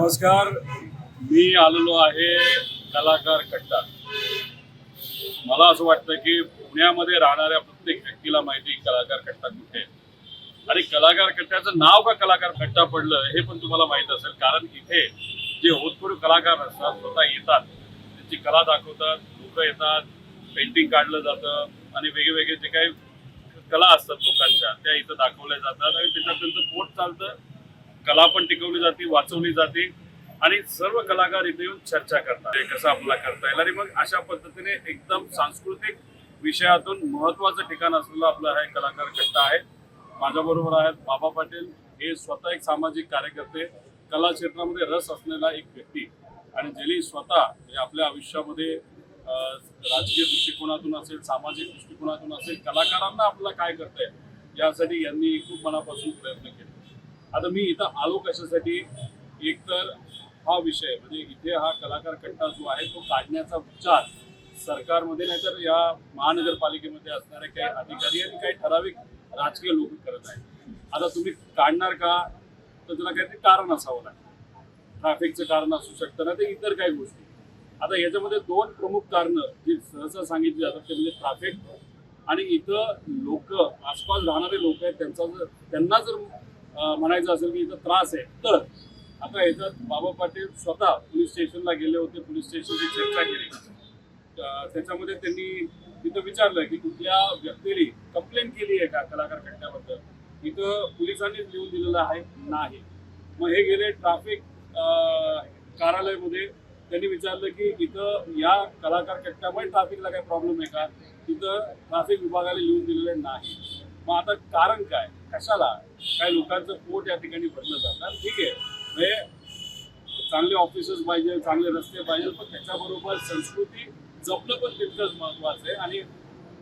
नमस्कार. मी आलेलो आहे कलाकार कट्टा. मला असं वाटतं की पुण्यामध्ये राहणाऱ्या प्रत्येक व्यक्तीला माहिती कलाकार कट्टा कुठे आहे. आणि कलाकार कट्ट्याचं नाव का कलाकार कट्टा पडलं हे पण तुम्हाला माहित असेल. कारण इथे जे होतकरू कलाकार असतात स्वतः येतात, त्यांची कला दाखवतात, लोक येतात, पेंटिंग काढलं जातं आणि वेगवेगळे जे काही कला असतात लोकांच्या त्या इथं दाखवल्या जातात आणि त्याच्यात त्यांचं पोट चालतं. कला पण टिकवली जाते, वाचवली जाते आणि सर्व कलाकार इथे येऊन चर्चा करतात कसं आपल्याला करता येईल. आणि मग अशा पद्धतीने एकदम सांस्कृतिक विषयातून महत्वाचं ठिकाण असलेलं आपलं हे कलाकार कट्टा आहे. माझ्याबरोबर आहेत बाबा पाटील. हे स्वतः एक सामाजिक कार्यकर्ते, कला क्षेत्रामध्ये रस असलेला एक व्यक्ती आणि ज्यांनी स्वतः आपल्या आयुष्यामध्ये राजकीय दृष्टिकोनातून असेल, सामाजिक दृष्टिकोनातून असेल, कलाकारांना आपल्याला काय करता येईल यासाठी यांनी खूप मनापासून प्रयत्न केले. आता मी इथं आलो कशासाठी, एक तर हा विषय म्हणजे इथे हा कलाकार कट्टा जो आहे तो काढण्याचा विचार सरकारमध्ये नाही तर या महानगरपालिकेमध्ये असणारे काही अधिकारी आणि काही ठराविक राजकीय लोक करत आहेत. आता तुम्ही काढणार का, तर त्याला काहीतरी कारण असावं लागतं. ट्रॅफिकचं कारण असू शकतं ना, ते इतर काही गोष्टी. आता याच्यामध्ये दोन प्रमुख कारणं जी सहसा सांगितली जातात ते म्हणजे ट्रॅफिक आणि इथं लोक आसपास राहणारे लोक आहेत त्यांना जर म्हणायचं असेल की इथं त्रास आहे. तर आता याच्यात बाबा पाटील स्वतः पोलीस स्टेशनला गेले होते, पोलीस स्टेशनची चर्चा केली. त्याच्यामध्ये त्यांनी तिथं विचारलं की कुठल्या व्यक्तीने कंप्लेंट केली आहे का कलाकार कट्ट्याबद्दल. इथं पोलिसांनीच लिहून दिलेलं आहे नाही. मग हे गेले ट्रॅफिक कार्यालयामध्ये, त्यांनी विचारलं की इथं या कलाकार कट्ट्यामुळे ट्रॅफिकला काही प्रॉब्लेम आहे का. तिथं ट्रॅफिक विभागाला लिहून दिलेलं नाही. मग आता कारण काय, कशाला, काही लोकांचं पोट या ठिकाणी भरलं जातं. ठीक आहे, म्हणजे चांगले ऑफिसेस पाहिजे, चांगले रस्ते पाहिजे, पण त्याच्याबरोबर संस्कृती जपणं पण तितकंच महत्वाचं आहे. आणि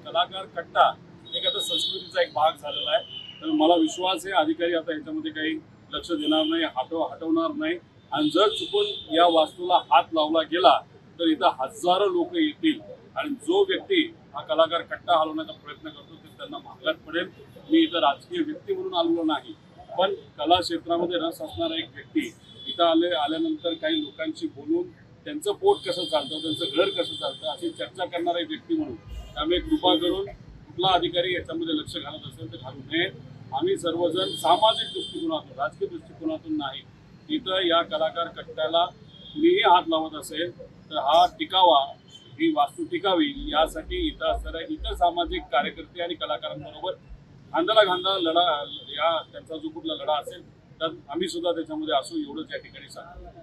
कलाकार कट्टा एक आता संस्कृतीचा एक भाग झालेला आहे. तर मला विश्वास आहे अधिकारी आता ह्याच्यामध्ये काही लक्ष देणार नाही, हटवणार नाही. आणि जर चुकून या वास्तूला हात लावला गेला तर इथं हजारो लोक येतील आणि जो व्यक्ती हा कलाकार कट्टा हलवण्याचा प्रयत्न करतो ते त्यांना महागात पडेल. मी इथं राजकीय व्यक्ती म्हणून आलेलो नाही, पण कला क्षेत्रामध्ये रस असणारा एक व्यक्ती इथं आल्यानंतर काही लोकांशी बोलून त्यांचं पोट कसं चालतं, त्यांचं घर कसं चालतं अशी चर्चा करणारा एक व्यक्ती म्हणून. त्यामुळे कृपा करून कुठला अधिकारी याच्यामध्ये लक्ष घालत असेल तर घालू नये. आम्ही सर्वजण सामाजिक दृष्टिकोनातून, राजकीय दृष्टिकोनातून नाही. इथं या कलाकार कट्ट्याला कुणीही हात लावत असेल तर हा टिकावा, ही वास्तू टिकावी यासाठी इथं असणाऱ्या इतर सामाजिक कार्यकर्ते आणि कलाकारांबरोबर खांद्याला खांदा लढा, या त्यांचा जो कुठला लढा असेल तर आम्ही सुद्धा त्याच्यामध्ये असू, एवढंच या ठिकाणी सांगतो.